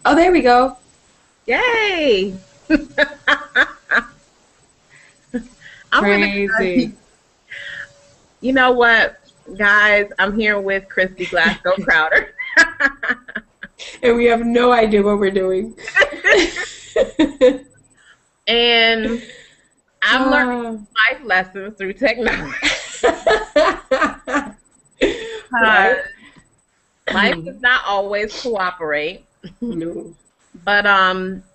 Oh, there we go. Yay! I'm gonna. Crazy. You know what, guys? I'm here with Christie Glascoe Crowder, And we have no idea what we're doing. and I'm learning Ah. life lessons through technology. Right? Life does not always cooperate, No. but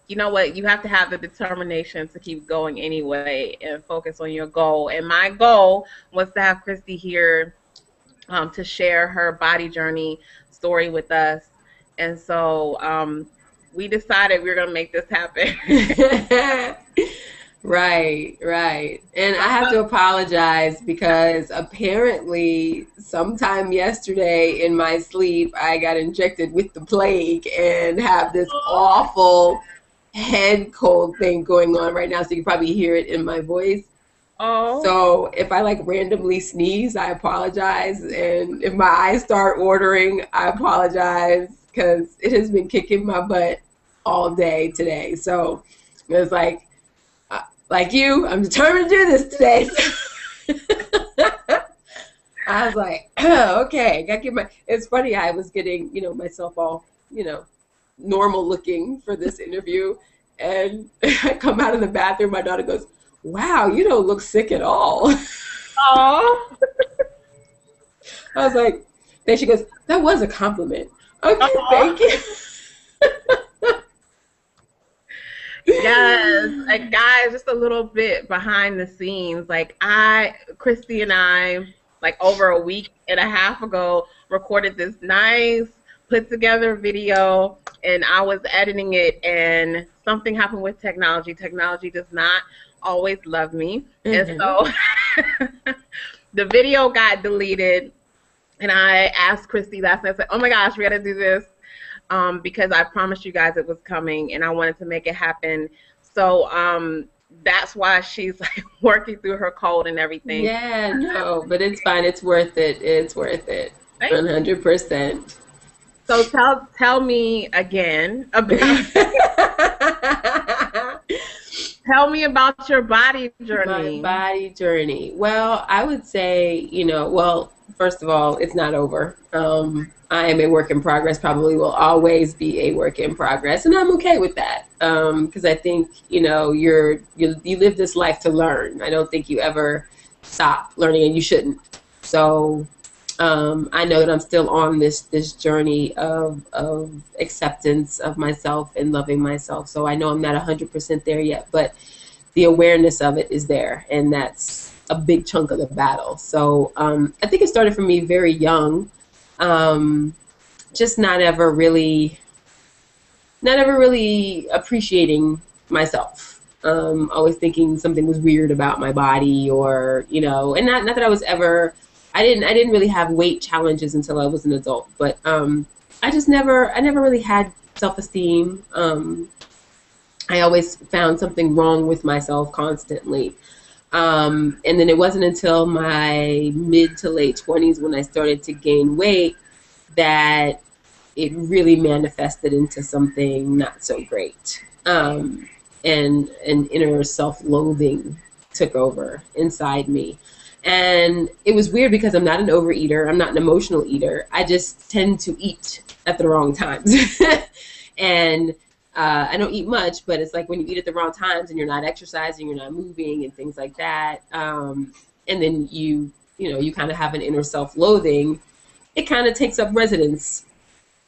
you know what? You have to have the determination to keep going anyway and focus on your goal. And my goal was to have Christie here to share her body journey story with us. And so we decided we were going to make this happen. Right, right. And I have to apologize because apparently sometime yesterday in my sleep, I got injected with the plague and have this awful head cold thing going on right now. So you can probably hear it in my voice. Oh, So if I like randomly sneeze, I apologize. And if my eyes start watering, I apologize because it has been kicking my butt all day today. So it's like you, I'm determined to do this today. I was like, oh, okay, gotta get my. It's funny. I was getting, myself all, normal looking for this interview, and I come out of the bathroom. My daughter goes, "Wow, you don't look sick at all." oh. I was like, then she goes, "That was a compliment." Okay, thank you. Yes, like guys, just a little bit behind the scenes. Like Christy and I, like over a week and a half ago, recorded this nice put together video, and I was editing it, and something happened with technology. Technology does not always love me, and so the video got deleted. And I asked Christy last night, I said, "Oh my gosh, we got to do this." Because I promised you guys it was coming, and I wanted to make it happen. So that's why she's like working through her cold and everything. Yeah, no, but it's fine. It's worth it. It's worth it. 100%. So tell me again about tell me about your body journey. My body journey. Well, I would say, first of all, it's not over. I am a work in progress, probably will always be a work in progress, and I'm okay with that because I think, you live this life to learn. I don't think you ever stop learning, and you shouldn't. So I know that I'm still on this journey of acceptance of myself and loving myself. So I know I'm not 100% there yet, but the awareness of it is there, and that's a big chunk of the battle. So I think it started for me very young. Just not ever really appreciating myself. Always thinking something was weird about my body, or and not that I was ever. I didn't really have weight challenges until I was an adult, but I never really had self-esteem. I always found something wrong with myself constantly. And then it wasn't until my mid to late 20s when I started to gain weight that it really manifested into something not so great. And an inner self-loathing took over inside me. And it was weird because I'm not an overeater. I'm not an emotional eater. I just tend to eat at the wrong times. And I don't eat much, but it's like when you eat at the wrong times and you're not exercising, you're not moving and things like that. And then you kind of have an inner self-loathing. It kind of takes up residence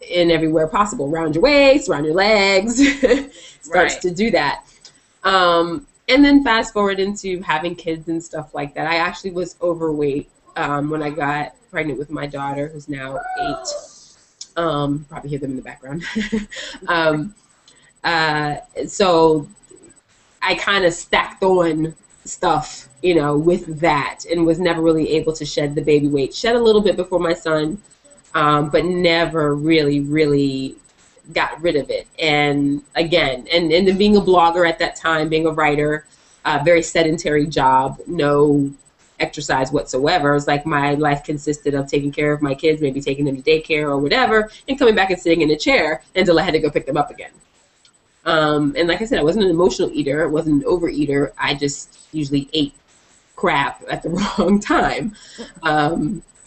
in everywhere possible, around your waist, around your legs, starts to do that. And then fast forward into having kids and stuff like that. I actually was overweight when I got pregnant with my daughter, who's now 8. Probably hear them in the background. So I kind of stacked on stuff, with that, and was never really able to shed the baby weight. Shed a little bit before my son, but never really got rid of it. And again, and then being a blogger at that time, being a writer, very sedentary job, no exercise whatsoever. It's like my life consisted of taking care of my kids, maybe taking them to daycare or whatever, and coming back and sitting in a chair until I had to go pick them up again. And like I said, I wasn't an emotional eater. I wasn't an overeater. I just usually ate crap at the wrong time.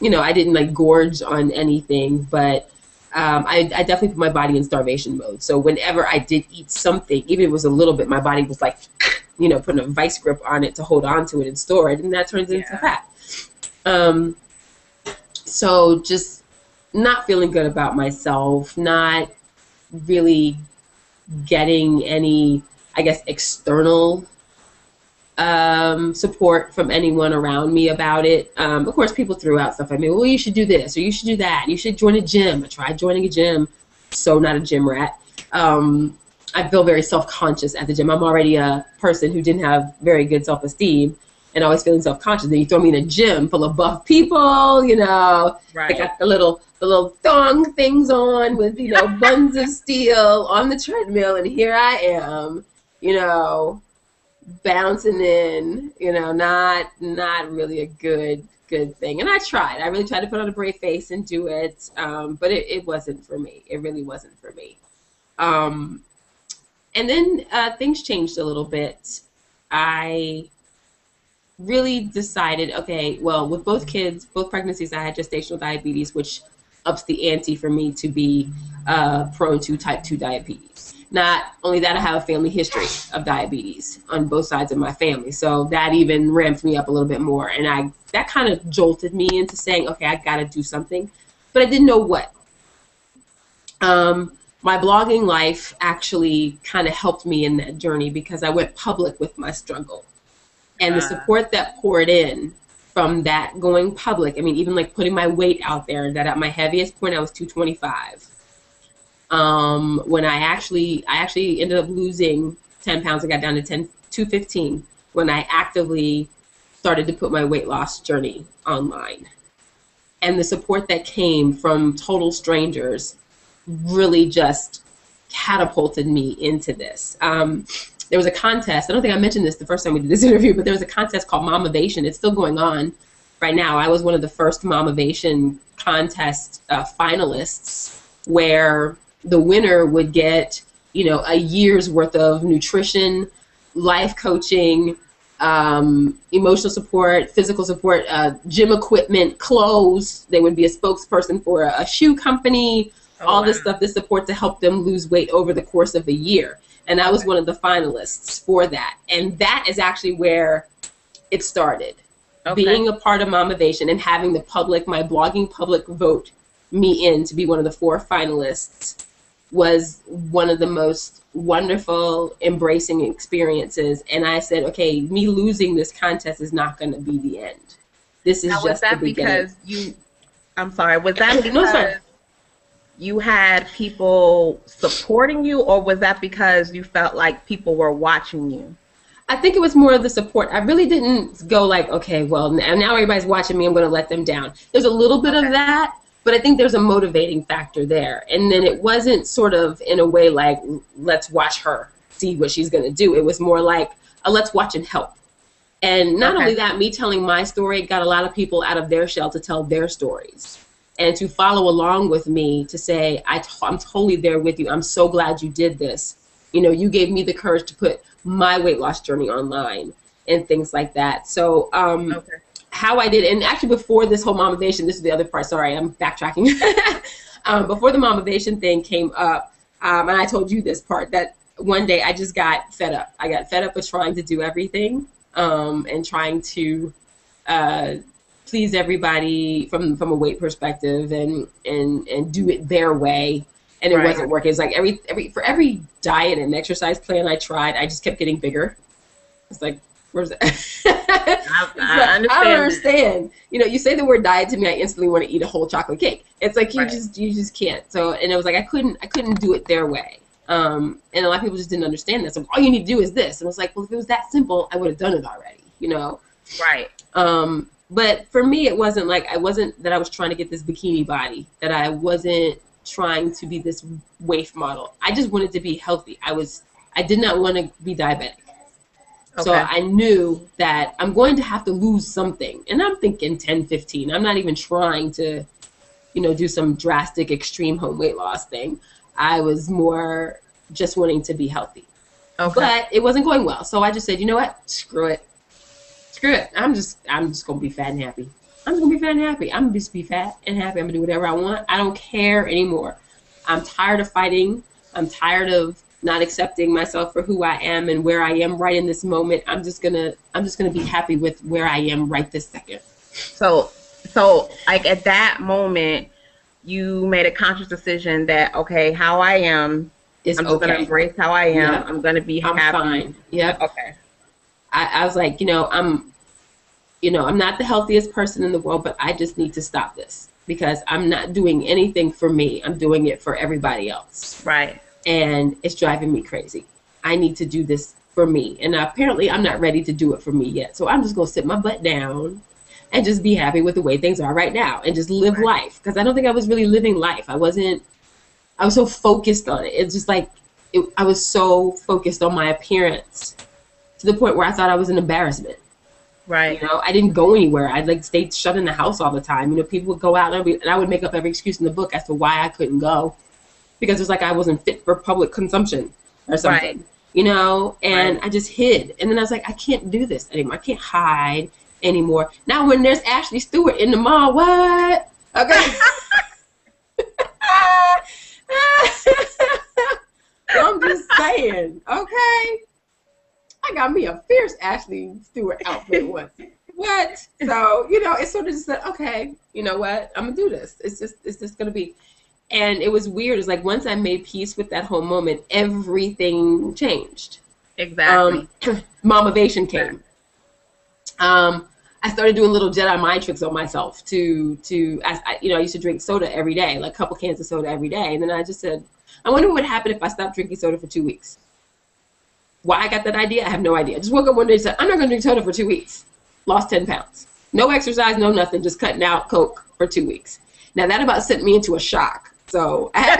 You know, I didn't like gorge on anything, but I definitely put my body in starvation mode. So whenever I did eat something, even if it was a little bit, my body was like, you know, putting a vice grip on it to hold on to it and store it, and that turns into fat. So just not feeling good about myself, not really getting any, I guess, external support from anyone around me about it. Of course, people threw out stuff at me. Well, you should do this or you should do that. You should join a gym. I tried joining a gym. So not a gym rat. I feel very self-conscious at the gym. I'm already a person who didn't have very good self-esteem and always feeling self-conscious. Then you throw me in a gym full of buff people, you know, Right. they got the little thong things on with, you know, buns of steel on the treadmill. And here I am, you know, bouncing in, you know, not really a good thing. And I really tried to put on a brave face and do it, but it wasn't for me. It really wasn't for me. And then things changed a little bit. I really decided, okay, well, with both kids, both pregnancies, I had gestational diabetes, which ups the ante for me to be prone to type 2 diabetes. Not only that, I have a family history of diabetes on both sides of my family. So that even ramped me up a little bit more. And that kind of jolted me into saying, okay, I got to do something. But I didn't know what. My blogging life actually kind of helped me in that journey because I went public with my struggle. And the support that poured in from that going public, I mean, even like putting my weight out there, that at my heaviest point I was 225. When I actually ended up losing 10 pounds. I got down to 215 when I actively started to put my weight loss journey online. And the support that came from total strangers really just catapulted me into this. There was a contest. I don't think I mentioned this the first time we did this interview, but there was a contest called Momavation. It's still going on right now. I was one of the first Momavation contest finalists, where the winner would get, you know, a year's worth of nutrition, life coaching, emotional support, physical support, gym equipment, clothes. They would be a spokesperson for a shoe company, all this stuff, this support to help them lose weight over the course of a year. And I was one of the finalists for that. And that is actually where it started. Being a part of Momavation and having the public, my blogging public, vote me in to be one of the 4 finalists was one of the most wonderful, embracing experiences. And I said, okay, me losing this contest is not going to be the end. This is just the beginning. I'm sorry, was that because you had people supporting you, or was that because you felt like people were watching you? I think it was more of the support. I really didn't go like, okay, well, now everybody's watching me, I'm going to let them down. There's a little bit of that, but I think there's a motivating factor there. And then it wasn't sort of in a way like, let's watch her, see what she's going to do. It was more like, let's watch and help. And not only that, me telling my story got a lot of people out of their shell to tell their stories. And to follow along with me to say, I'm totally there with you. I'm so glad you did this. You know, you gave me the courage to put my weight loss journey online and things like that. So how I did, and actually before this whole Momavation, this is the other part, sorry, I'm backtracking. Before the Momavation thing came up, and I told you this part, that one day I just got fed up. I got fed up with trying to do everything and trying to please everybody from a weight perspective and do it their way, and it wasn't working. It's like for every diet and exercise plan I tried, I just kept getting bigger. It's like, where's that? I understand. I don't understand. You know, you say the word diet to me, I instantly want to eat a whole chocolate cake. It's like you just can't. So, and it was like I couldn't do it their way. And a lot of people just didn't understand that. So all you need to do is this. And I was like, well, if it was that simple, I would have done it already. You know. Right. But for me, it wasn't that I was trying to get this bikini body, that I wasn't trying to be this waif model. I just wanted to be healthy. I did not want to be diabetic. So Okay. I knew that I'm going to have to lose something. And I'm thinking 10, 15. I'm not even trying to, do some drastic extreme home weight loss thing. I was more just wanting to be healthy. Okay. But it wasn't going well. So I just said, you know what? Screw it. Screw it. I'm just going to be fat and happy. I'm just going to be fat and happy. I'm going to just be fat and happy. I'm going to do whatever I want. I don't care anymore. I'm tired of fighting. I'm tired of not accepting myself for who I am and where I am right in this moment. I'm just gonna be happy with where I am right this second. So like at that moment, you made a conscious decision that, okay, how I am, It's I'm just okay. gonna embrace how I am. Yep. I'm gonna be I'm happy. fine. Yep. Okay. I was like, I'm not the healthiest person in the world, but I just need to stop this because I'm not doing anything for me. I'm doing it for everybody else. Right. And it's driving me crazy. I need to do this for me. And apparently I'm not ready to do it for me yet. So I'm just going to sit my butt down and just be happy with the way things are right now and just live life. Because I don't think I was really living life. I was so focused on it. It's just like, I was so focused on my appearance to the point where I thought I was an embarrassment. Right. I didn't go anywhere. I'd stay shut in the house all the time. People would go out and I would make up every excuse in the book as to why I couldn't go. Because it's like I wasn't fit for public consumption or something, and I just hid. And then I was like, I can't do this anymore. I can't hide anymore. Now when there's Ashley Stewart in the mall, what? Okay. I'm just saying, okay. I got me a fierce Ashley Stewart outfit once. What? So, it's sort of just like, okay, you know what? I'm going to do this. It's just going to be. And it was weird. It's like once I made peace with that whole moment, everything changed. Exactly. Momavation came. I started doing little Jedi mind tricks on myself I used to drink soda every day, like a couple cans of soda every day. And then I just said, I wonder what would happen if I stopped drinking soda for 2 weeks. Why I got that idea, I have no idea. I just woke up one day and said, I'm not going to drink soda for 2 weeks. Lost 10 pounds. No exercise, no nothing, just cutting out Coke for 2 weeks. Now that about sent me into a shock. So I had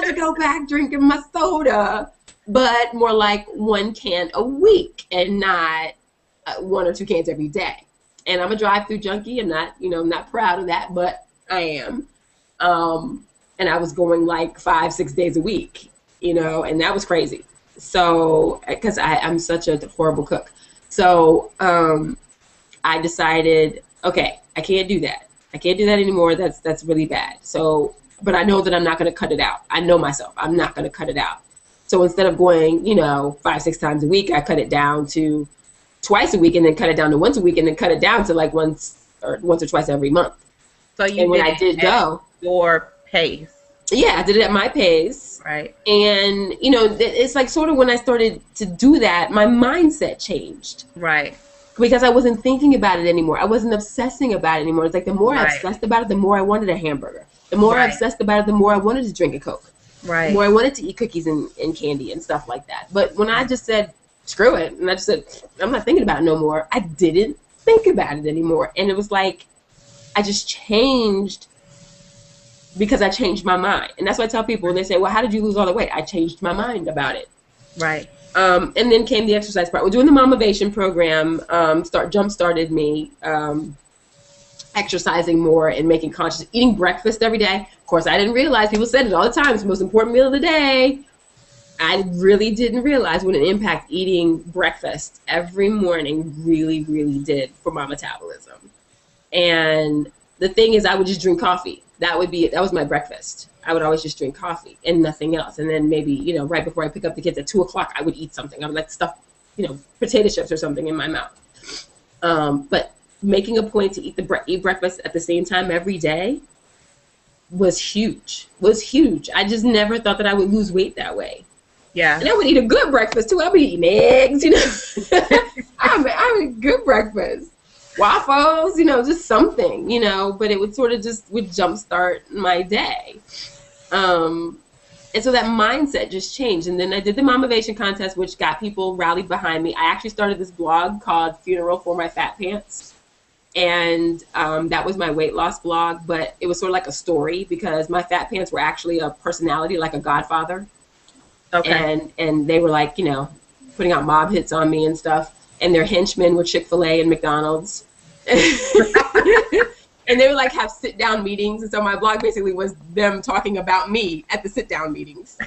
to go back drinking my soda, but more like 1 can a week and not 1 or 2 cans every day. And I'm a drive-through junkie. I'm not, not proud of that, but I am. And I was going like 5-6 days a week, and that was crazy. So, because I'm such a horrible cook. So I decided, okay, I can't do that. I can't do that anymore. That's really bad. So, but I know that I'm not going to cut it out. I know myself. I'm not going to cut it out. So instead of going, 5-6 times a week, I cut it down to twice a week and then cut it down to once a week and then cut it down to like once or twice every month. So when I did go, your pace. Yeah, I did it at my pace. Right. And, it's like sort of when I started to do that, my mindset changed. Right. Because I wasn't thinking about it anymore. I wasn't obsessing about it anymore. It's like the more I obsessed about it, the more I wanted a hamburger. The more I obsessed about it, the more I wanted to drink a Coke. Right. The more I wanted to eat cookies and candy and stuff like that. But when I just said, screw it, and I just said, I'm not thinking about it no more, I didn't think about it anymore. And it was like, I just changed because I changed my mind. And that's what I tell people when they say, well, how did you lose all the weight? I changed my mind about it. Right. And then came the exercise part. We're doing the Momavation program, jump-started me exercising more and making conscious, eating breakfast every day. Of course, I didn't realize, people said it all the time, it's the most important meal of the day. I really didn't realize what an impact eating breakfast every morning really, really did for my metabolism. And the thing is, I would just drink coffee. That was my breakfast. I would always just drink coffee and nothing else. And then maybe, right before I pick up the kids at 2:00, I would eat something. I would like stuff, potato chips or something in my mouth. But making a point to eat breakfast at the same time every day was huge. I just never thought that I would lose weight that way. Yeah. And I would eat a good breakfast too. I'd be eating eggs, I would eat good breakfast. Waffles, just something, but it would sort of would jumpstart my day. And so that mindset just changed. And then I did the Momavation contest, which got people rallied behind me. I actually started this blog called Funeral for My Fat Pants. And that was my weight loss blog, but it was sort of like a story because my fat pants were actually a personality, like a godfather. Okay. And they were like, putting out mob hits on me and stuff. And their henchmen were Chick-fil-A and McDonald's. And they would like have sit-down meetings. And so my blog basically was them talking about me at the sit-down meetings.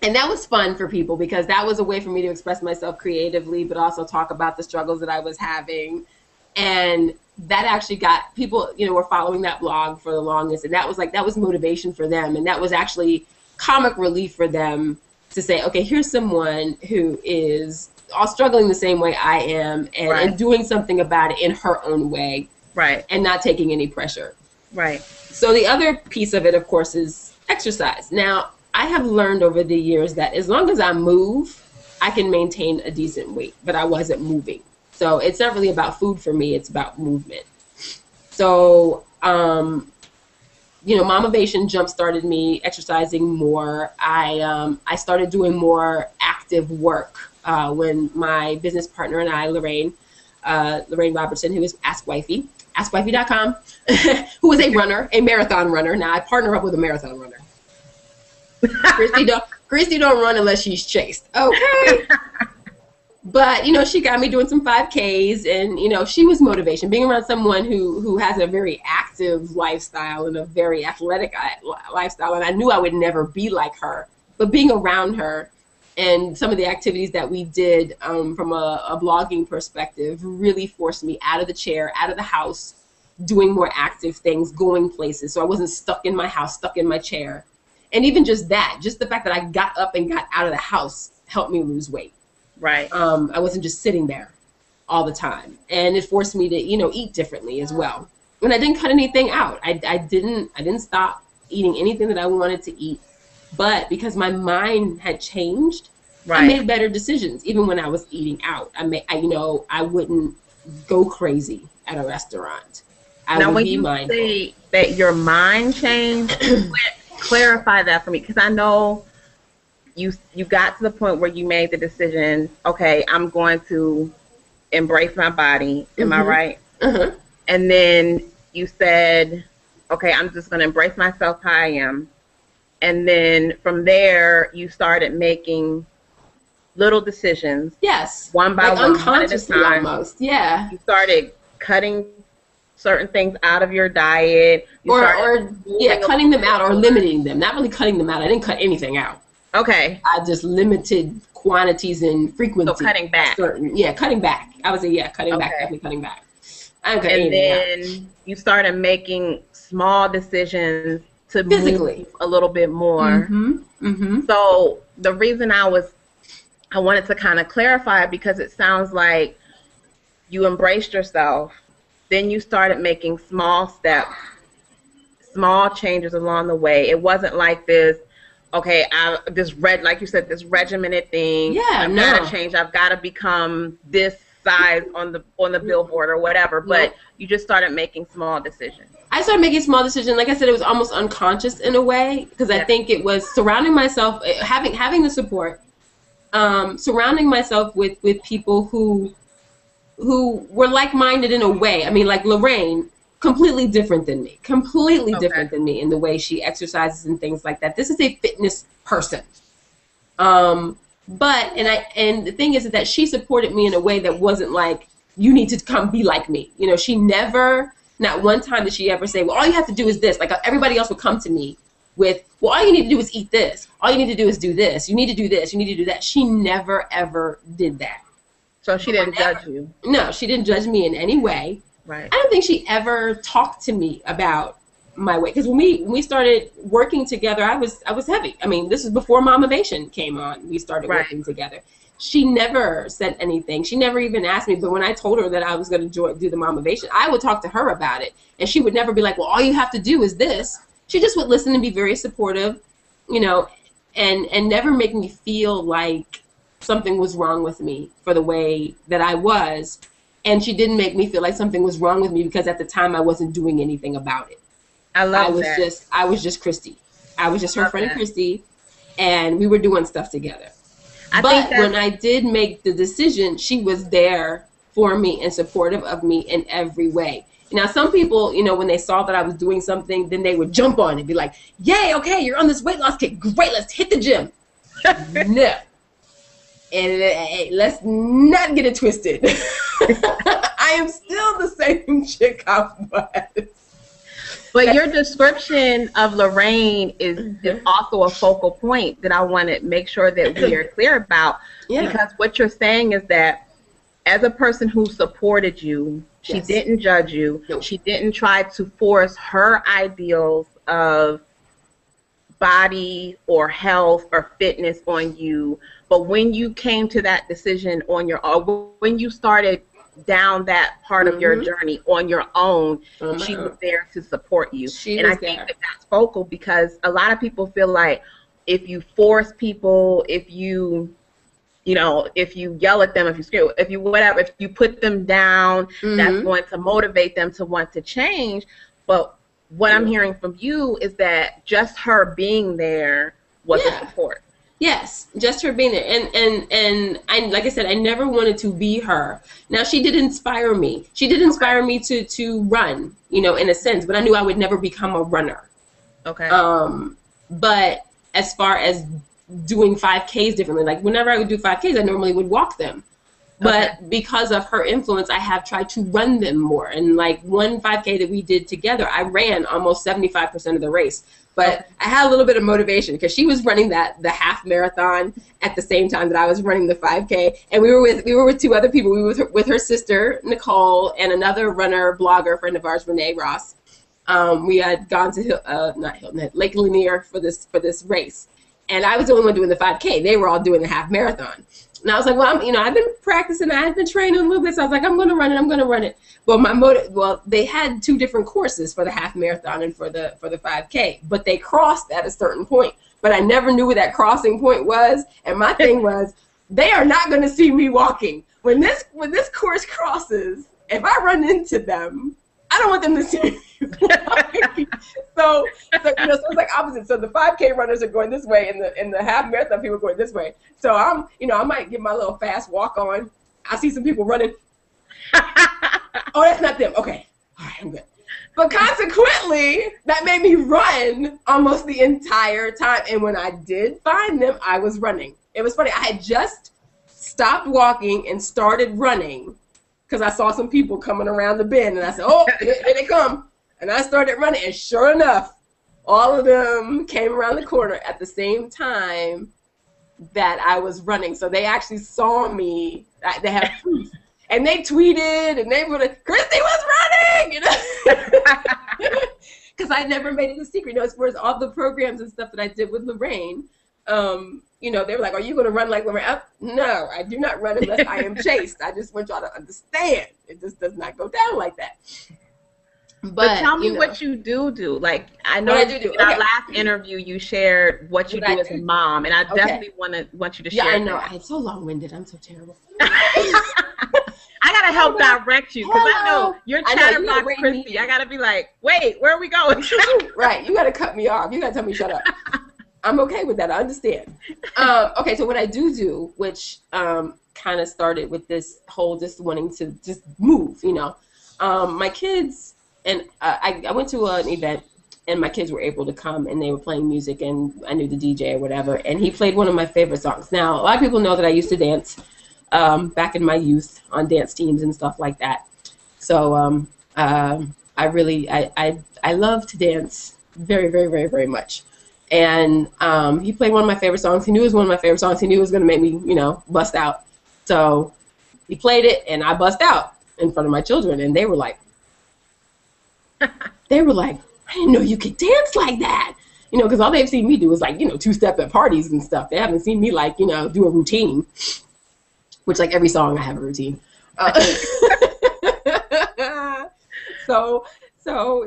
And that was fun for people because that was a way for me to express myself creatively, but also talk about the struggles that I was having. And that actually got people, were following that blog for the longest. And that was motivation for them. And that was actually comic relief for them to say, okay, here's someone who is all struggling the same way I am and doing something about it in her own way. Right. And not taking any pressure. Right. So the other piece of it, of course, is exercise. Now, I have learned over the years that as long as I move, I can maintain a decent weight, but I wasn't moving. So it's not really about food for me. It's about movement. So, Momavation jump-started me exercising more. I started doing more active work when my business partner and I, Lorraine Robertson, who is Ask Wifey, AskWifey.com, who is a runner, a marathon runner. Now, I partner up with a marathon runner. Christy don't run unless she's chased. Okay. But, she got me doing some 5Ks and, she was motivation. Being around someone who has a very active lifestyle and a very athletic lifestyle, and I knew I would never be like her, but being around her and some of the activities that we did from a blogging perspective really forced me out of the chair, out of the house, doing more active things, going places. So I wasn't stuck in my house, stuck in my chair. And even just the fact that I got up and got out of the house helped me lose weight. Right. I wasn't just sitting there all the time. And it forced me to, eat differently as well. And I didn't cut anything out. I didn't stop eating anything that I wanted to eat. But because my mind had changed, I made better decisions. Even when I was eating out, I wouldn't go crazy at a restaurant. Now, when you say that your mind changed, clarify that for me, because I know you got to the point where you made the decision, okay, I'm going to embrace my body. Am I right? Mm-hmm. And then you said, okay, I'm just going to embrace myself how I am. And then from there, you started making little decisions. Yes. One by one. Unconsciously almost. Yeah. You started cutting certain things out of your diet. Cutting them out or limiting them. Not really cutting them out. I didn't cut anything out. Okay. I just limited quantities and frequency. So cutting back. Cutting back. I would say, cutting back, definitely cutting back. And then you started making small decisions to move a little bit more. Mm-hmm. Mm-hmm. So the reason I wanted to kind of clarify, because it sounds like you embraced yourself, then you started making small steps, small changes along the way. It wasn't like this, okay, like you said, this regimented thing. Yeah, I've got to change. I've got to become this size on the billboard or whatever. But you just started making small decisions. I started making small decisions. Like I said, it was almost unconscious in a way, because I think it was surrounding myself, having the support, surrounding myself with people who were like-minded in a way. I mean, like Lorraine, completely different than me, different than me in the way she exercises and things like that. This is a fitness person. And the thing is that she supported me in a way that wasn't like, you need to come be like me. She never, not one time did she ever say, well, all you have to do is this. Like everybody else would come to me with, well, all you need to do is eat this. All you need to do is do this. You need to do this. You need to do that. She never, ever did that. So she didn't judge you? No, she didn't judge me in any way. Right. I don't think she ever talked to me about my weight, because when we started working together, I was heavy. I mean, this is before Momavation came on. We started working together. She never said anything. She never even asked me. But when I told her that I was going to do the Momavation, I would talk to her about it, and she would never be like, well, all you have to do is this. She just would listen and be very supportive, and never make me feel like something was wrong with me for the way that I was. And she didn't make me feel like something was wrong with me because at the time I wasn't doing anything about it. I was just Christie. I was just her friend Christie, and we were doing stuff together. But when I did make the decision, she was there for me and supportive of me in every way. Now, some people, when they saw that I was doing something, then they would jump on it, be like, yay, okay, you're on this weight loss kick. Great, let's hit the gym. No. And hey, let's not get it twisted. I am still the same chick I was. But your description of Lorraine is also a focal point that I want to make sure that we are clear about. Yeah. Because what you're saying is that as a person who supported you, she didn't judge you. Nope. She didn't try to force her ideals of body or health or fitness on you. But when you came to that decision on your own, when you started down that part of your journey on your own, she was there to support you. And I think that that's focal, because a lot of people feel like if you force people, if you yell at them, if you scream, if you whatever, if you put them down, that's going to motivate them to want to change. But what I'm hearing from you is that just her being there was a support. Yes, just her being there. And I, like I said, I never wanted to be her. Now, she did inspire me. She did inspire me to run, in a sense, but I knew I would never become a runner. Okay. But as far as doing 5Ks differently, like whenever I would do 5Ks, I normally would walk them. But because of her influence, I have tried to run them more. And like one 5K that we did together, I ran almost 75% of the race. But I had a little bit of motivation because she was running the half marathon at the same time that I was running the 5K. And we were with two other people. We were with her sister, Nicole, and another runner, blogger, friend of ours, Renee Ross. We had gone to not Hilton Head, Lake Lanier for this race. And I was the only one doing the 5K. They were all doing the half marathon. And I was like, well, I've been practicing. I've been training a little bit. So I was like, I'm going to run it. Well, they had two different courses for the half marathon and for the 5K, but they crossed at a certain point. But I never knew where that crossing point was. And my thing was, they are not going to see me walking. When this course crosses, if I run into them, I don't want them to see me. So it's like opposite. So the 5K runners are going this way, and the half marathon people are going this way. So I might get my little fast walk on. I see some people running. Oh, that's not them. Okay, all right, I'm good. But consequently, that made me run almost the entire time. And when I did find them, I was running. It was funny. I had just stopped walking and started running because I saw some people coming around the bend, and I said, oh, here they come. And I started running, and sure enough, all of them came around the corner at the same time that I was running. So they actually saw me. They have proof. And they tweeted, and they were like, Christie was running! Because I never made it a secret. As far as all the programs and stuff that I did with Lorraine, they were like, are you going to run like Lorraine? No, I do not run unless I am chased. I just want y'all to understand. It just does not go down like that. But tell me what you do. Like, I know in our last interview you shared what you do as a mom, and I definitely want you to share. Yeah, I know. I'm so long-winded. I'm so terrible. I gotta help direct you because I know you're chatterbox Christie. I gotta be like, wait, where are we going? Right. You gotta cut me off. You gotta tell me shut up. I'm okay with that. I understand. Okay, so what I do, which kind of started with this whole just wanting to just move, my kids. And I went to an event, and my kids were able to come, and they were playing music, and I knew the DJ or whatever, and he played one of my favorite songs. Now, a lot of people know that I used to dance back in my youth on dance teams and stuff like that. So I love to dance very, very, very, very much. And he played one of my favorite songs. He knew it was one of my favorite songs. He knew it was going to make me, bust out. So he played it, and I bust out in front of my children, and they were like, I didn't know you could dance like that. Because all they've seen me do is like, two-step at parties and stuff. They haven't seen me like, do a routine, which like every song I have a routine. So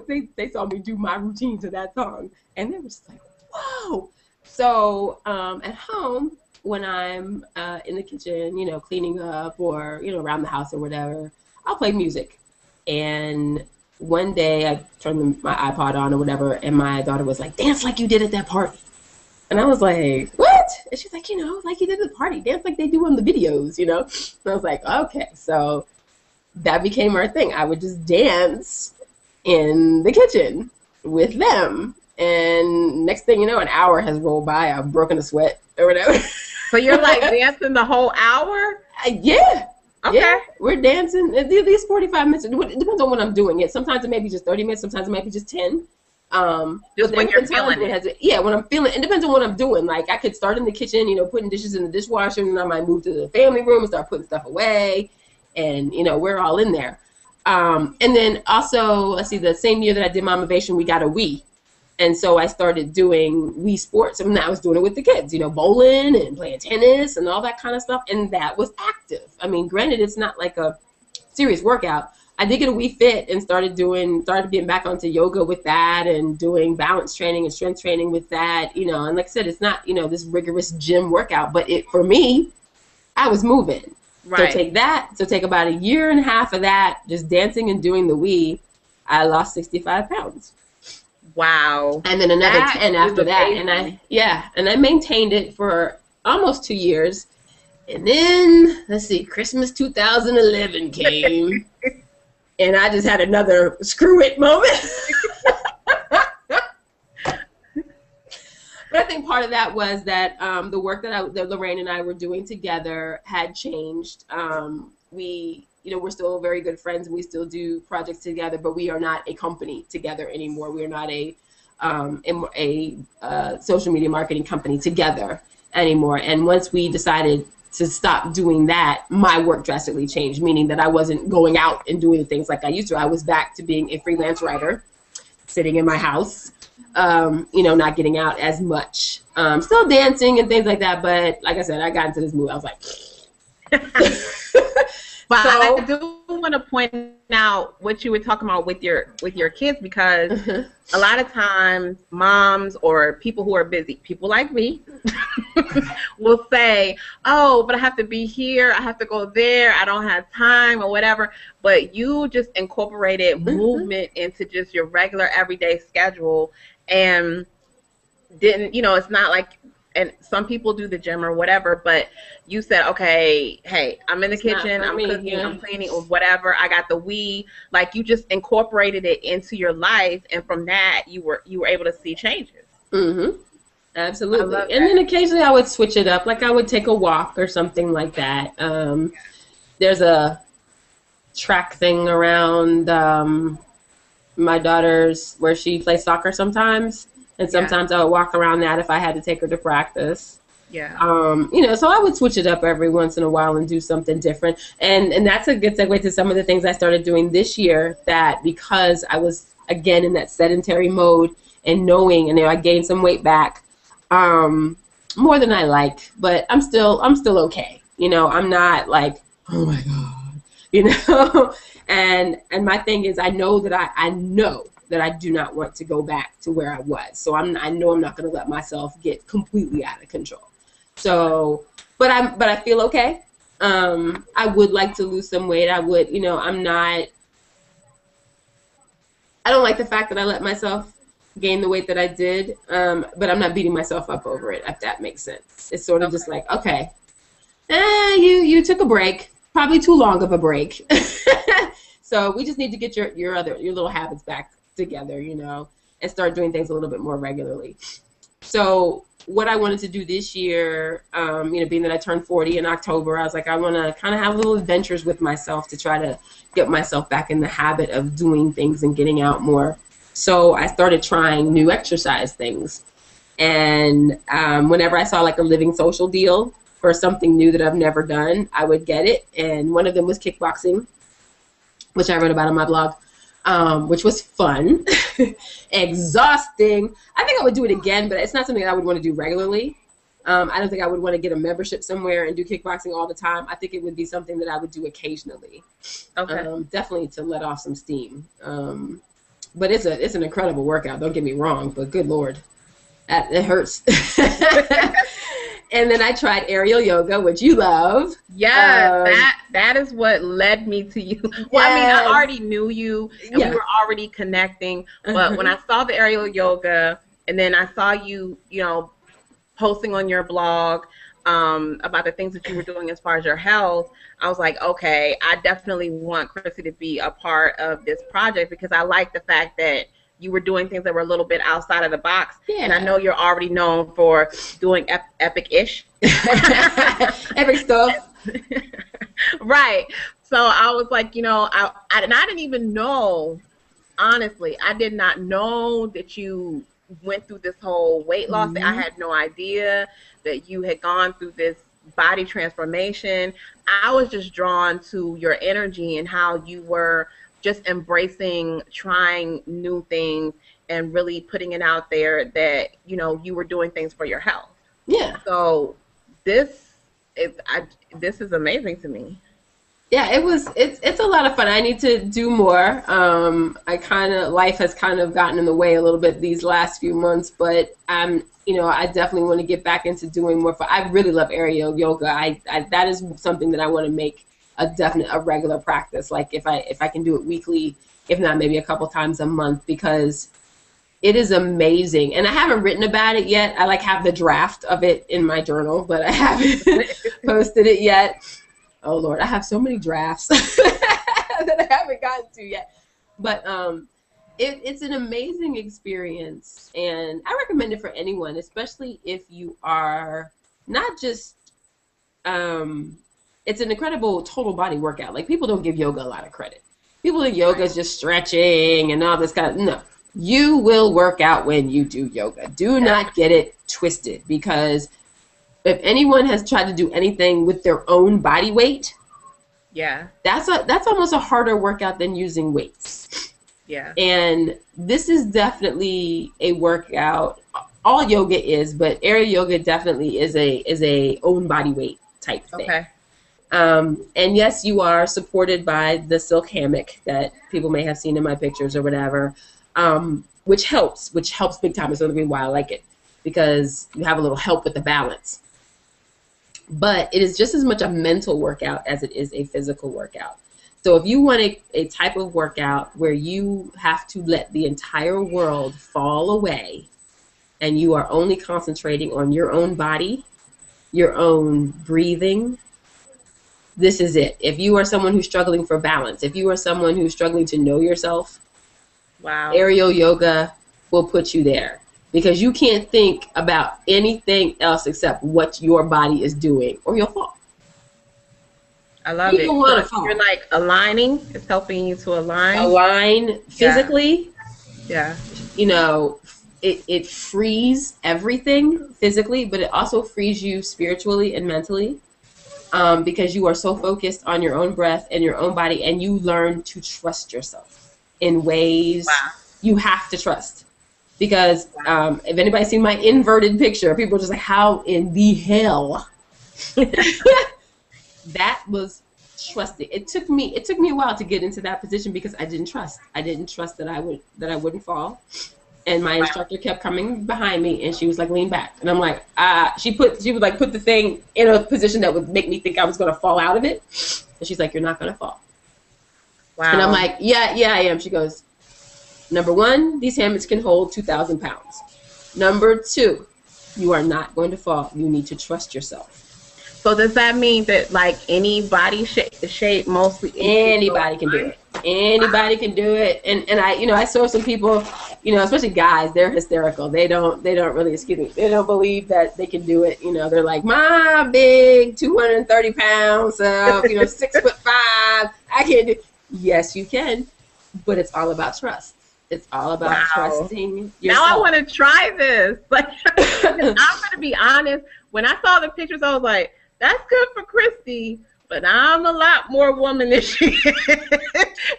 they saw me do my routine to that song, and they were just like, whoa. So at home, when I'm in the kitchen, cleaning up or, around the house or whatever, I'll play music. And one day I turned my iPod on or whatever, and my daughter was like, dance like you did at that party. And I was like, what? And she's like, like you did at the party. Dance like they do on the videos, And I was like, okay. So that became our thing. I would just dance in the kitchen with them. And next thing you know, an hour has rolled by. I've broken a sweat or whatever. So you're like dancing the whole hour? Yeah. Okay. Yeah, we're dancing at least 45 minutes. It depends on what I'm doing. Sometimes it may be just 30 minutes. Sometimes it might be just 10. Just when you're feeling it. Yeah, when I'm feeling it. Depends on what I'm doing. Like, I could start in the kitchen, putting dishes in the dishwasher, and then I might move to the family room and start putting stuff away. And, we're all in there. And then also, let's see, the same year that I did my Motivation, we got a Wii. And so I started doing Wii Sports. I mean, I was doing it with the kids, bowling and playing tennis and all that kind of stuff. And that was active. I mean, granted, it's not like a serious workout. I did get a Wii Fit and started getting back onto yoga with that and doing balance training and strength training with that, and like I said, it's not, this rigorous gym workout, but for me, I was moving. Right. So take about a year and a half of that, just dancing and doing the Wii, I lost 65 pounds. Wow. And then another 10 after that. And I maintained it for almost 2 years. And then, let's see, Christmas 2011 came. And I just had another screw it moment. But I think part of that was that the work that Lorraine and I were doing together had changed. We're still very good friends and we still do projects together, but we are not a company together anymore. We are not a social media marketing company together anymore. And once we decided to stop doing that, my work drastically changed, meaning that I wasn't going out and doing things like I used to. I was back to being a freelance writer, sitting in my house, not getting out as much. Still dancing and things like that, but like I said, I got into this mood. I was like... But I do want to point out what you were talking about with your kids, because a lot of times moms or people who are busy, people like me, will say, oh, but I have to be here, I have to go there, I don't have time or whatever. But you just incorporated movement into just your regular everyday schedule and didn't, it's not like, and some people do the gym or whatever, but you said, okay, hey, I'm in the kitchen, I'm cooking, I'm cleaning, or whatever. I got the Wii. Like, you just incorporated it into your life, and from that, you were able to see changes. Mm-hmm. Absolutely. And then occasionally I would switch it up. Like, I would take a walk or something like that. There's a track thing around my daughter's where she plays soccer sometimes. And sometimes I would walk around that if I had to take her to practice. Yeah. So I would switch it up every once in a while and do something different. And that's a good segue to some of the things I started doing this year, that because I was, again, in that sedentary mode and knowing, and I gained some weight back, more than I like, but I'm still okay. I'm not like, oh my God, and my thing is, I know that I know that I do not want to go back to where I was. So I know I'm not going to let myself get completely out of control. So, but I feel okay. I would like to lose some weight. I would, I don't like the fact that I let myself gain the weight that I did. But I'm not beating myself up over it, if that makes sense. It's sort of just like, okay, you took a break, probably too long of a break. So we just need to get your little habits back together, and start doing things a little bit more regularly. So what I wanted to do this year, being that I turned 40 in October, I was like, I want to kind of have little adventures with myself to try to get myself back in the habit of doing things and getting out more. So I started trying new exercise things. And whenever I saw like a Living Social deal for something new that I've never done, I would get it. And one of them was kickboxing, which I wrote about on my blog. Which was fun, exhausting. I think I would do it again, but it's not something that I would want to do regularly. I don't think I would want to get a membership somewhere and do kickboxing all the time. I think it would be something that I would do occasionally. Okay. Definitely to let off some steam. But it's an incredible workout. Don't get me wrong, but good Lord, it hurts. And then I tried aerial yoga, which you love. Yes, that is what led me to you. Well, I mean, I already knew you, and we were already connecting. But when I saw the aerial yoga, and then I saw you, posting on your blog about the things that you were doing as far as your health, I was like, okay, I definitely want Chrissy to be a part of this project, because I like the fact that you were doing things that were a little bit outside of the box. Yeah. And I know you're already known for doing epic-ish. Epic stuff. Right. So I was like, you know, I didn't even know, honestly, I did not know that you went through this whole weight loss. I had no idea that you had gone through this body transformation. I was just drawn to your energy and how you were just embracing trying new things and really putting it out there that, you know, you were doing things for your health. Yeah. So this is amazing to me. Yeah, it's a lot of fun. I need to do more. Life has kind of gotten in the way a little bit these last few months, but I definitely want to get back into doing more. I really love aerial yoga. That is something that I want to make a regular practice. Like if I can do it weekly, if not maybe a couple times a month, because it is amazing. And I haven't written about it yet. I have the draft of it in my journal, but I haven't posted it yet. Oh Lord, I have so many drafts that I haven't gotten to yet. But it's an amazing experience, and I recommend it for anyone, especially if you are not just, it's an incredible total body workout. Like, people don't give yoga a lot of credit. People think yoga is just stretching and all this no. You will work out when you do yoga. Do not get it twisted, because if anyone has tried to do anything with their own body weight, that's almost a harder workout than using weights. Yeah. And this is definitely a workout. All yoga is, but aerial yoga definitely is a own body weight type thing. Okay. And yes, you are supported by the silk hammock that people may have seen in my pictures or whatever, which helps big time. It's another reason why I like it, because you have a little help with the balance. But it is just as much a mental workout as it is a physical workout. So if you want a type of workout where you have to let the entire world fall away and you are only concentrating on your own body, your own breathing, this is it. If you are someone who's struggling for balance, if you are someone who's struggling to know yourself, aerial yoga will put you there. Because you can't think about anything else except what your body is doing, or you'll fall. I love it. So you're like aligning. It's helping you to align physically. Yeah. You know, it frees everything physically, but it also frees you spiritually and mentally, because you are so focused on your own breath and your own body, and you learn to trust yourself in ways you have to trust. Because if anybody's seen my inverted picture, people are just like, how in the hell? That was trusting. It took me a while to get into that position, because I didn't trust. I didn't trust that I wouldn't fall. And my instructor kept coming behind me, and she was like, lean back. And I'm like, she would like put the thing in a position that would make me think I was going to fall out of it. And she's like, you're not going to fall. Wow. And I'm like, yeah, I am. She goes, number one, these hammocks can hold 2,000 pounds. Number two, you are not going to fall. You need to trust yourself. So does that mean that like any body shape mostly anybody can do it? Anybody can do it. And I saw some people, especially guys, they're hysterical. They don't really, they don't believe that they can do it. They're like, my big 230 pounds, 6'5", I can't do it. Yes, you can, but it's all about trust. It's all about trusting yourself. Now I want to try this. Like, I'm going to be honest. When I saw the pictures, I was like, that's good for Christy, but I'm a lot more woman than she is.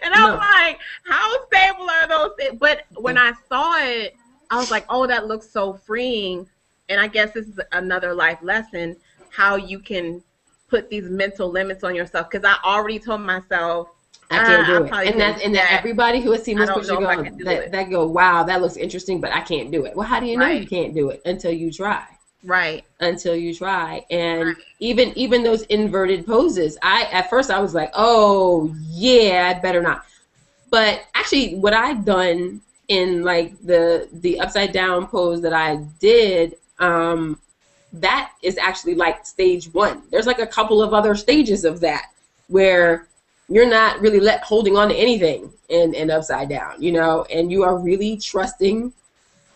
And I'm like, how stable are those things? But when I saw it, I was like, oh, that looks so freeing. And I guess this is another life lesson, how you can put these mental limits on yourself. Because I already told myself, I can't do it. And that everybody who has seen this picture go, wow, that looks interesting, but I can't do it. Well, how do you know you can't do it? Until you try. Right. Until you try. And even those inverted poses, at first I was like, oh yeah, I better not. But actually what I've done in like the upside down pose that I did, that is actually like stage one. There's like a couple of other stages of that where you're not really holding on to anything and upside down, you know, and you are really trusting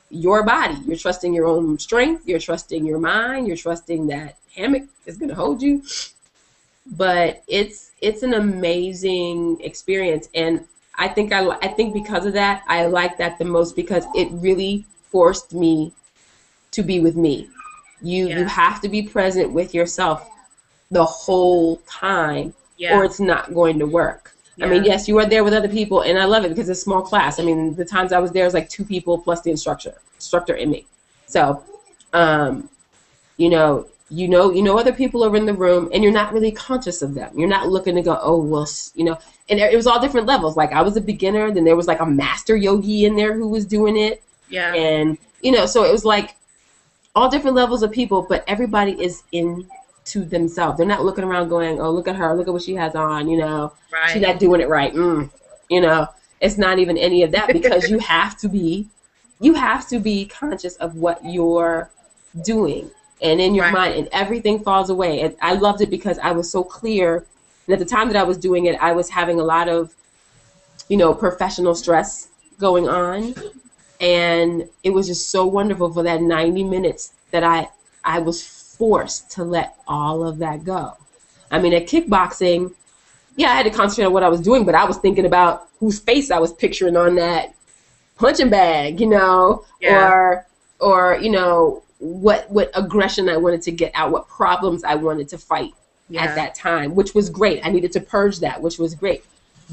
your body. You're trusting your own strength. You're trusting your mind. You're trusting that hammock is going to hold you. But it's an amazing experience, and I think because of that, I like that the most, because it really forced me to be with me. You have to be present with yourself the whole time, or it's not going to work. I mean, yes, you are there with other people, and I love it because it's a small class. I mean, the times I was there was like 2 people plus the instructor and me. So, you know, other people are in the room, and you're not really conscious of them. You're not looking to go, oh, well, you know, and it was all different levels. Like, I was a beginner, then there was like a master yogi in there who was doing it. Yeah. And, you know, so it was like all different levels of people, but everybody is into themselves. They're not looking around going, oh, look at her, look at what she has on, you know, she's not doing it right. You know, it's not even any of that, because you have to be conscious of what you're doing. And in your mind, and everything falls away. And I loved it because I was so clear. And at the time that I was doing it, I was having a lot of, you know, professional stress going on. And it was just so wonderful for that 90 minutes that I was forced to let all of that go. I mean, at kickboxing, yeah, I had to concentrate on what I was doing, but I was thinking about whose face I was picturing on that punching bag, you know, or, you know, what aggression I wanted to get out, what problems I wanted to fight at that time, which was great. I needed to purge that, which was great.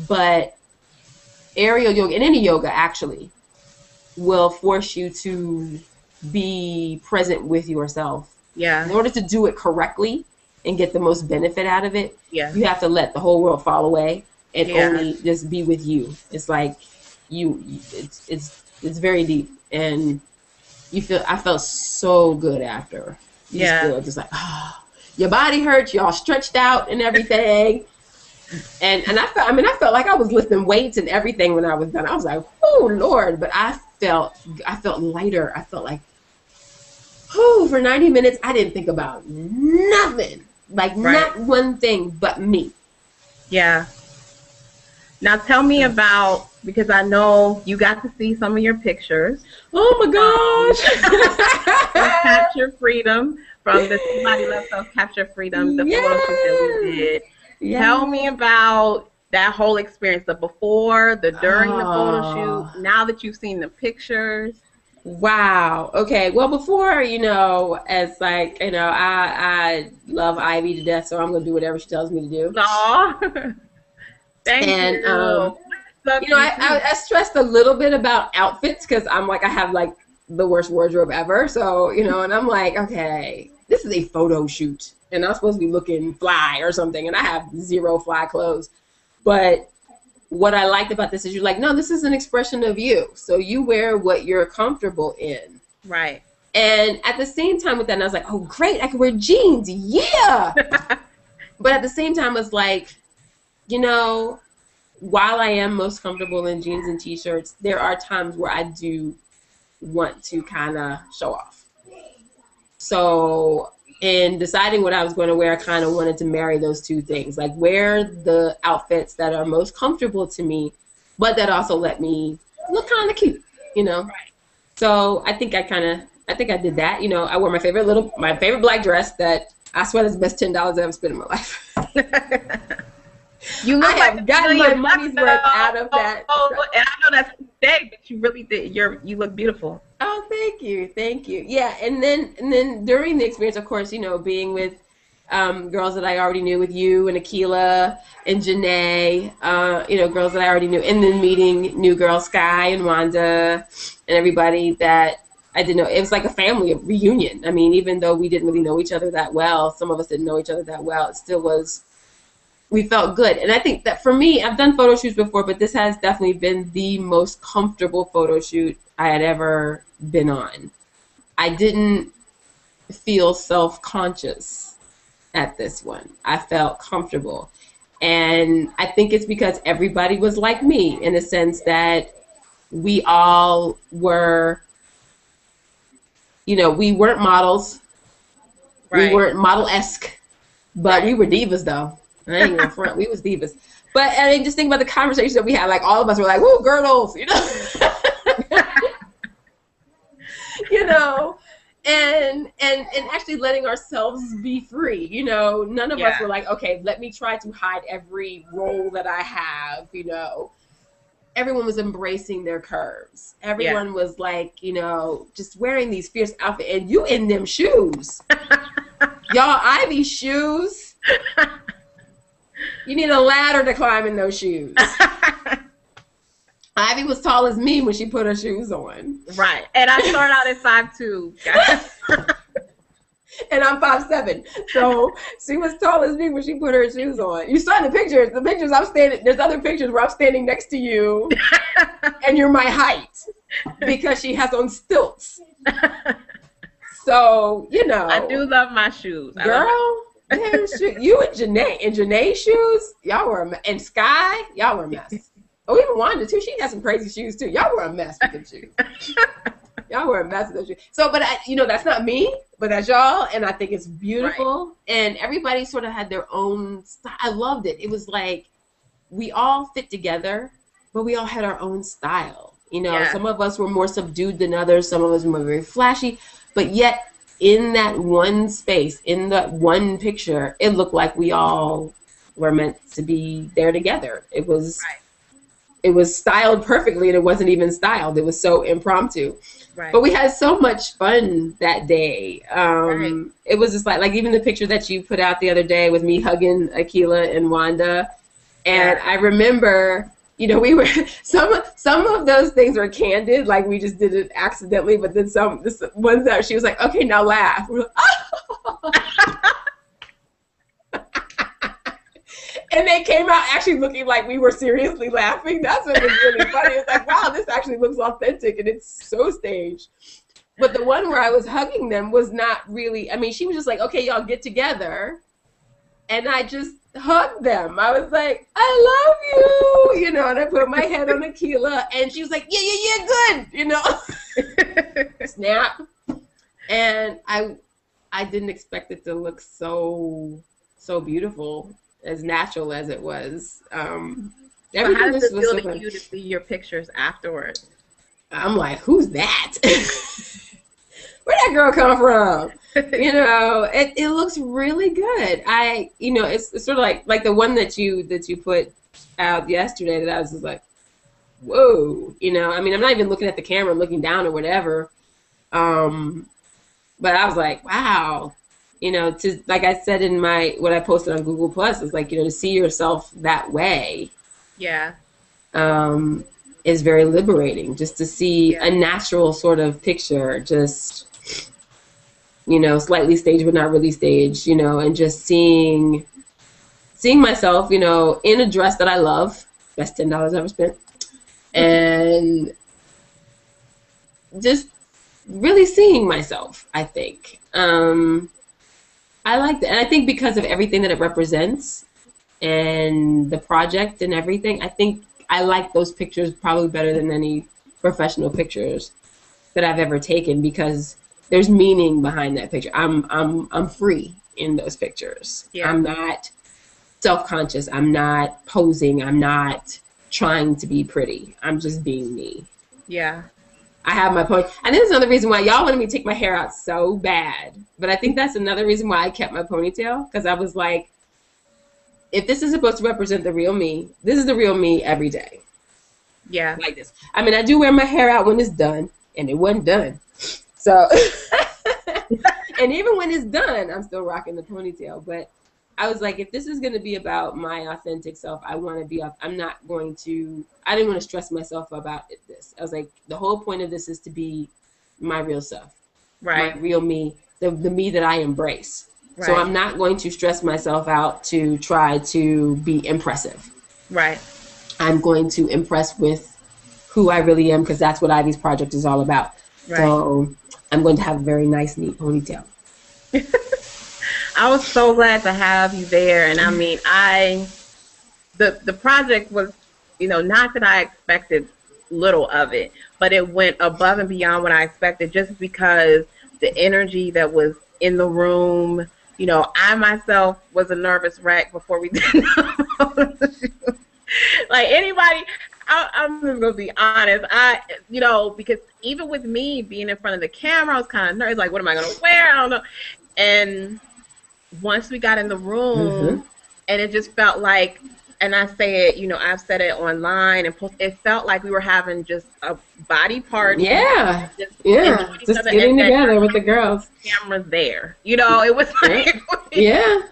But aerial yoga, and any yoga actually, will force you to be present with yourself. Yeah. In order to do it correctly and get the most benefit out of it, you have to let the whole world fall away and only just be with you. It's like it's very deep, and I felt so good after. Just like, oh, your body hurts, you're all stretched out and everything. And I felt like I was lifting weights and everything when I was done. I was like, oh Lord, but I felt lighter. I felt like, for 90 minutes I didn't think about nothing. Like not one thing but me. Yeah. Now tell me about, because I know you got to see some of your pictures. Oh my gosh. Capture Freedom, from the Somebody Love Self Capture Freedom, the photo shoot that we did. Tell me about that whole experience, the before, the during the photo shoot, now that you've seen the pictures. Wow. Okay. Well, before, you know, as like, you know, I love Ivy to death, so I'm going to do whatever she tells me to do. Aww. Thank you. You know, I stressed a little bit about outfits, because I'm like, I have like the worst wardrobe ever. So, you know, and I'm like, okay, this is a photo shoot, and I'm supposed to be looking fly or something, and I have 0 fly clothes. But what I liked about this is you're like, no, this is an expression of you. So you wear what you're comfortable in. Right. And at the same time with that, and I was like, oh, great, I can wear jeans. Yeah. But at the same time, it's like, you know, while I am most comfortable in jeans and T-shirts, there are times where I do want to kind of show off. So in deciding what I was going to wear, I kind of wanted to marry those two things, like wear the outfits that are most comfortable to me, but that also let me look kind of cute, you know? Right. So I think I did that. You know, I wore my favorite black dress that I swear is the best $10 I've ever spent in my life. I have gotten my money's worth out of that. And I know that's today, but you really did. You look beautiful. Oh, thank you. Yeah, and then during the experience, of course, you know, being with girls that I already knew, with you and Akila and Janae, you know, girls that I already knew, and then meeting new girls, Sky and Wanda, and everybody that I didn't know. It was like a family reunion. I mean, even though we didn't really know each other that well, some of us didn't know each other that well, it still was. We felt good. And I think that for me, I've done photo shoots before, but this has definitely been the most comfortable photo shoot I had ever been on. I didn't feel self-conscious at this one. I felt comfortable. And I think it's because everybody was like me, in the sense that we all were, you know, we weren't models. Right. We weren't model-esque, but we were divas, though. I ain't gonna front. We was divas. But I mean, just think about the conversations that we had. Like, all of us were like, "Woo, girdles," you know, you know, and actually letting ourselves be free. You know, none of us were like, "Okay, let me try to hide every role that I have." You know, everyone was embracing their curves. Everyone was like, you know, just wearing these fierce outfits, and you in them shoes, y'all. Ivy shoes. You need a ladder to climb in those shoes. Ivy was tall as me when she put her shoes on. Right. And I started out at 5'2", guys. And I'm 5'7". So she was tall as me when she put her shoes on. You saw the pictures. The pictures I'm standing, there's other pictures where I'm standing next to you and you're my height because she has on stilts. So, you know. I do love my shoes. Girl. You and Janae's shoes, y'all were and Sky, y'all were a mess. Oh, even Wanda too. She had some crazy shoes too. Y'all were a mess with them shoes. Y'all were a mess with those shoes. So, but you know, that's not me, but that's y'all, and I think it's beautiful. Right. And everybody sort of had their own style. I loved it. It was like we all fit together, but we all had our own style. You know, some of us were more subdued than others. Some of us were very flashy, but yet. In that one space, in that one picture, it looked like we all were meant to be there together. It was styled perfectly, and it wasn't even styled. It was so impromptu. Right. But we had so much fun that day. It was just like even the picture that you put out the other day with me hugging Akila and Wanda. And I remember, you know, we were some of those things were candid, like we just did it accidentally. But then this ones that she was like, "Okay, now laugh." We're like, oh. And they came out actually looking like we were seriously laughing. That's what was really funny. It's like, wow, this actually looks authentic and it's so staged. But the one where I was hugging them was not really. I mean, she was just like, "Okay, y'all get together," and I just hugged them. I was like, "I love you," you know, and I put my head on Akila, and she was like, yeah, good, you know. Snap. And I didn't expect it to look so beautiful, as natural as it was. So how does it feel to you to see your pictures afterwards? I'm like, who's that? Where'd that girl come from? You know, it looks really good. You know, it's sort of like the one that you put out yesterday that I was just like, whoa, you know. I mean, I'm not even looking at the camera, I'm looking down or whatever. But I was like, wow, you know, to, like I said in what I posted on Google Plus, is like, you know, to see yourself that way. Yeah. Is very liberating, just to see a natural sort of picture, just, you know, slightly staged but not really staged, you know, and just seeing myself, you know, in a dress that I love, best $10 ever spent, and just really seeing myself, I think. I like that, and I think because of everything that it represents and the project and everything, I think I like those pictures probably better than any professional pictures that I've ever taken, because there's meaning behind that picture. I'm free in those pictures. Yeah. I'm not self-conscious. I'm not posing. I'm not trying to be pretty. I'm just being me. Yeah. I have my pony. I think that's another reason why y'all wanted me to take my hair out so bad. But I think that's another reason why I kept my ponytail, because I was like, if this is supposed to represent the real me, this is the real me every day. Yeah. Like this. I mean, I do wear my hair out when it's done, and it wasn't done. So, and even when it's done, I'm still rocking the ponytail. But I was like, if this is going to be about my authentic self, I want to be, I'm not going to, I didn't want to stress myself about this. I was like, the whole point of this is to be my real self. Right. My real me, the me that I embrace. Right. So I'm not going to stress myself out to try to be impressive. Right. I'm going to impress with who I really am, because that's what Ivy's project is all about. Right. So I'm going to have a very nice, neat ponytail. I was so glad to have you there. And I mean, the project was, you know, not that I expected little of it, but it went above and beyond what I expected, just because the energy that was in the room. You know, I myself was a nervous wreck before we did the Like anybody, I'm just gonna be honest. Because even with me being in front of the camera, I was kind of nervous. Like, what am I gonna wear? I don't know. And once we got in the room, and it just felt like, and I say it, I've said it online and it felt like we were having just a body party. Yeah, just getting together with the girls. Cameras there, it was like, yeah.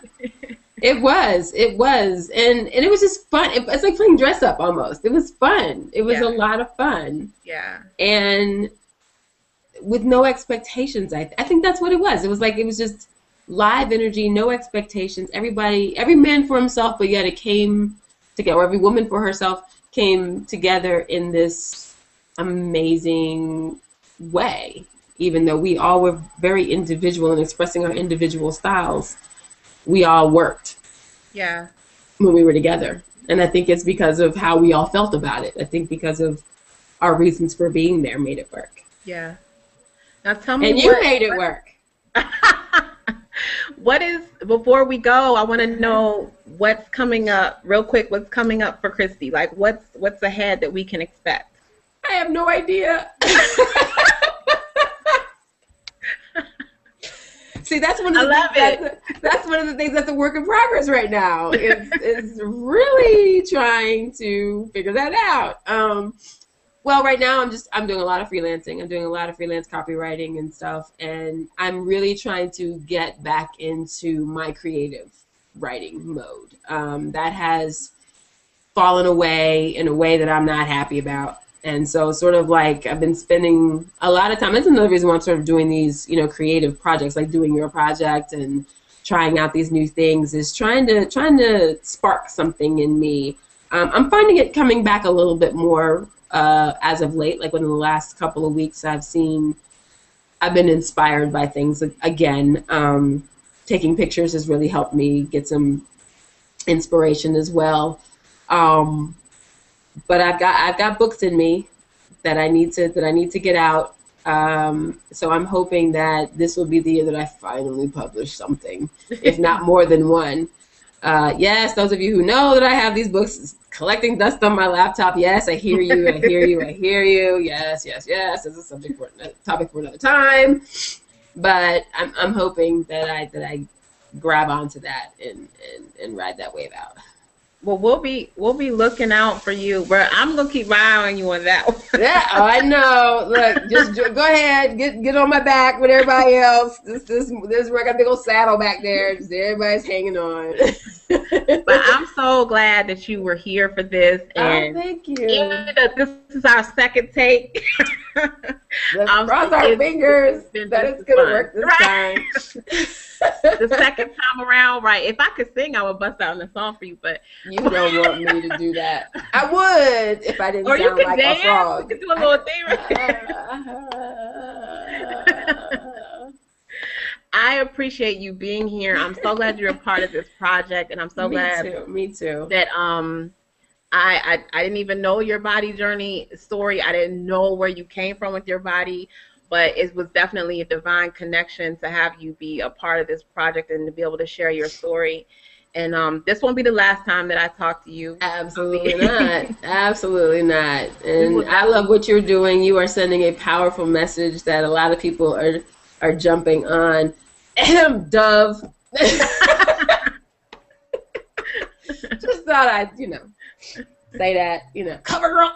It was, and it was just fun. It's like playing dress up almost. It was fun. It was a lot of fun. Yeah. And with no expectations, I think that's what it was. It was just live energy, no expectations. Every man for himself, but yet it came together. Or every woman for herself came together in this amazing way. Even though we all were very individual and expressing our individual styles, we all worked. Yeah. When we were together. And I think it's because of how we all felt about it. I think because of our reasons for being there made it work. Yeah. Now tell me. And you made it work. Before we go, I want to know what's coming up real quick. What's coming up for Christie? Like what's ahead that we can expect? I have no idea. See, that's one of the things that's a work in progress right now. Is really trying to figure that out. Well, right now I'm doing a lot of freelancing. I'm doing a lot of freelance copywriting and stuff, and I'm really trying to get back into my creative writing mode. That has fallen away in a way that I'm not happy about. And so sort of like I've been spending a lot of time. That's another reason why I'm sort of doing these, creative projects, like doing your project and trying out these new things, is trying to spark something in me. I'm finding it coming back a little bit more as of late. Like within the last couple of weeks, I've been inspired by things again. Taking pictures has really helped me get some inspiration as well. But I've got books in me that I need to get out. So I'm hoping that this will be the year that I finally publish something, if not more than one. Yes, those of you who know that I have these books collecting dust on my laptop. Yes, I hear you. I hear you. I hear you. Yes. It's a topic for another time. But I'm hoping that I grab onto that and ride that wave out. Well, we'll be looking out for you, but I'm gonna keep my eye on you on that one. Yeah, I know. Look, just go ahead, get on my back with everybody else. This where I got a big old saddle back there. Just everybody's hanging on. But I'm so glad that you were here for this. And thank you. This is our second take. Let's cross our fingers that it's gonna work this time. The second time around, right? If I could sing, I would bust out in a song for you, but you don't want me to do that. I would if I didn't sound like dance. A frog. You could do a little thing right there. I appreciate you being here. I'm so glad you're a part of this project, and I'm so glad. Me too. That I didn't even know your body journey story. I didn't know where you came from with your body. But it was definitely a divine connection to have you be a part of this project and to be able to share your story. And this won't be the last time that I talk to you. Absolutely not. Absolutely not. And I love what you're doing. You are sending a powerful message that a lot of people are jumping on. Dove. Just thought I'd, say that, cover girl.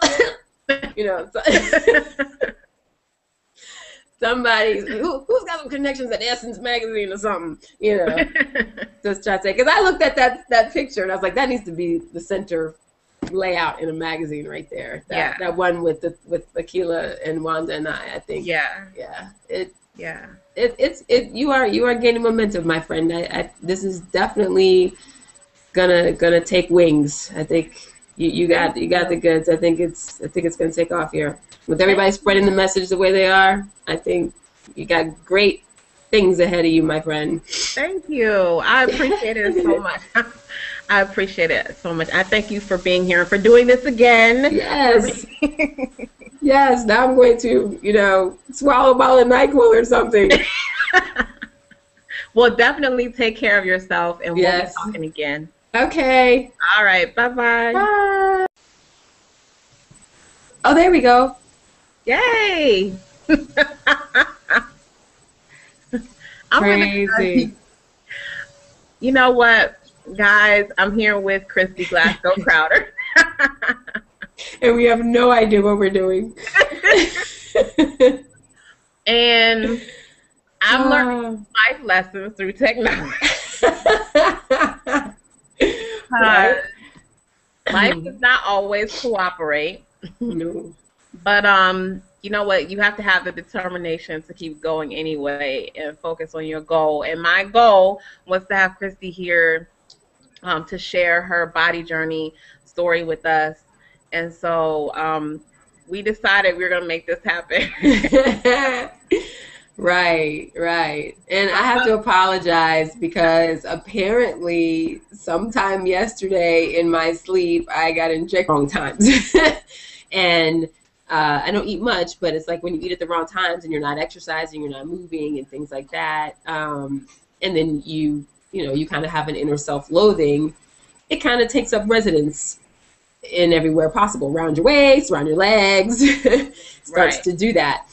Somebody who's got some connections at Essence magazine or something, just try to say, because I looked at that picture and I was like, that needs to be the center layout in a magazine right there. That one with Akila and Wanda and I think. Yeah. You are gaining momentum, my friend. This is definitely gonna take wings. I think you got the goods. I think it's gonna take off here. With everybody spreading the message the way they are, I think you got great things ahead of you, my friend. Thank you. I appreciate it so much. I appreciate it so much. I thank you for being here and for doing this again. Yes. Yes. Now I'm going to, swallow a bottle of NyQuil or something. Well, definitely take care of yourself, and we'll be talking again. Okay. All right. Bye-bye. Bye. Oh, there we go. Yay! I'm gonna. Crazy. You know what, guys? I'm here with Christie Glascoe Crowder, And we have no idea what we're doing. and I'm learning life lessons through technology. Right? Life does not always cooperate. No. But you know what? You have to have the determination to keep going anyway and focus on your goal. And my goal was to have Christie here to share her body journey story with us. And so we decided we were gonna make this happen. Right, right. And I have to apologize because apparently sometime yesterday in my sleep I got injected wrong times. And I don't eat much, but it's like when you eat at the wrong times and you're not exercising, you're not moving and things like that. And then you kind of have an inner self-loathing. It kind of takes up residence in everywhere possible, around your waist, around your legs, starts to do that.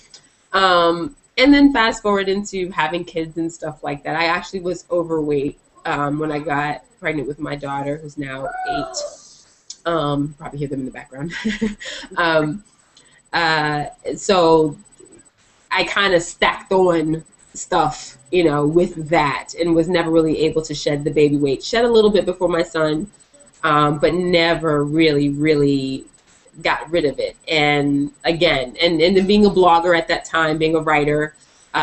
And then fast forward into having kids and stuff like that. I actually was overweight when I got pregnant with my daughter, who's now 8. Probably hear them in the background. So I kind of stacked on stuff, with that, and was never really able to shed the baby weight. Shed a little bit before my son, but never really got rid of it. And again, and then being a blogger at that time, being a writer,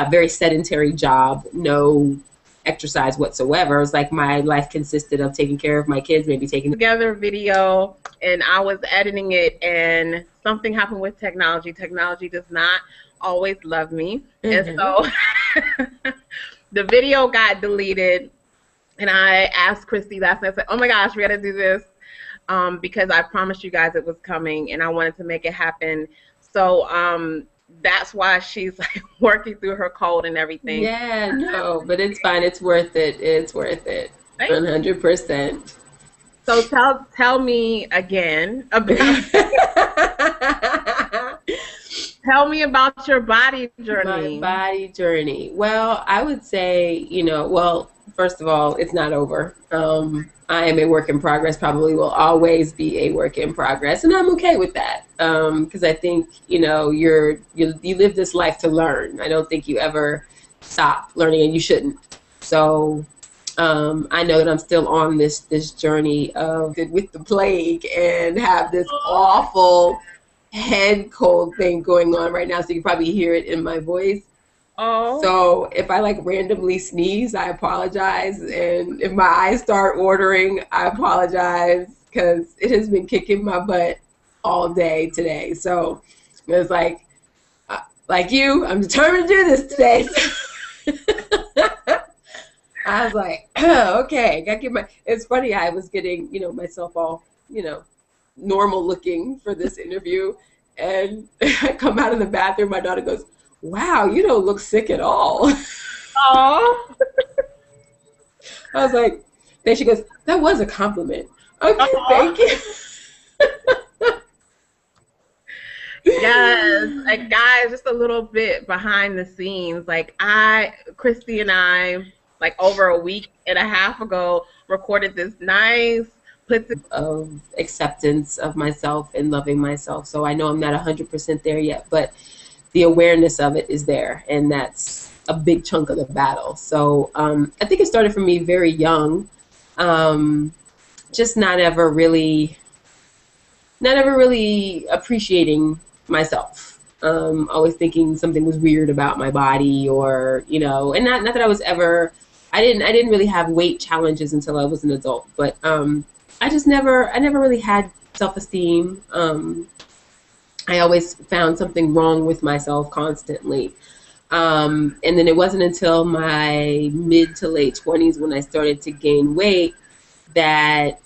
very sedentary job, no exercise whatsoever. It was like my life consisted of taking care of my kids, maybe taking together a video, and I was editing it, and something happened with technology. Technology does not always love me. And so the video got deleted, and I asked Christie last night, I said, oh my gosh, we got to do this. Because I promised you guys it was coming and I wanted to make it happen. So that's why she's like working through her cold and everything. Yeah, no, but it's fine. It's worth it. It's worth it. 100%. So tell me again about tell me about your body journey. My body journey. Well, I would say, first of all, it's not over. I am a work in progress, probably will always be a work in progress, and I'm okay with that, because I think, you live this life to learn. I don't think you ever stop learning, and you shouldn't. So I know that I'm still on this journey of with the plague and have this awful head cold thing going on right now, so you can probably hear it in my voice. Oh. So if I randomly sneeze, I apologize. And if my eyes start watering, I apologize, because it has been kicking my butt all day today. So it's like you, I'm determined to do this today. I was like, okay, gotta get it's funny, I was getting, myself all, normal looking for this interview. And I come out of the bathroom, my daughter goes, wow, you don't look sick at all. Oh. I was like, then she goes, that was a compliment. Okay, thank you. Yes, guys, just a little bit behind the scenes. Christie and I, over a week and a half ago, recorded this nice of acceptance of myself and loving myself. So I know I'm not 100% there yet, but the awareness of it is there, and that's a big chunk of the battle. So I think it started for me very young, just not ever really appreciating myself. Always thinking something was weird about my body, or and not that I was ever. I didn't really have weight challenges until I was an adult, but I never really had self-esteem. I always found something wrong with myself constantly. And then it wasn't until my mid to late 20s when I started to gain weight that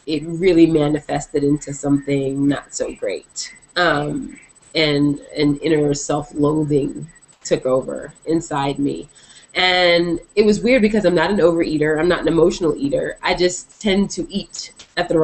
it really manifested into something not so great. And an inner self-loathing took over inside me. And it was weird because I'm not an overeater. I'm not an emotional eater. I just tend to eat at the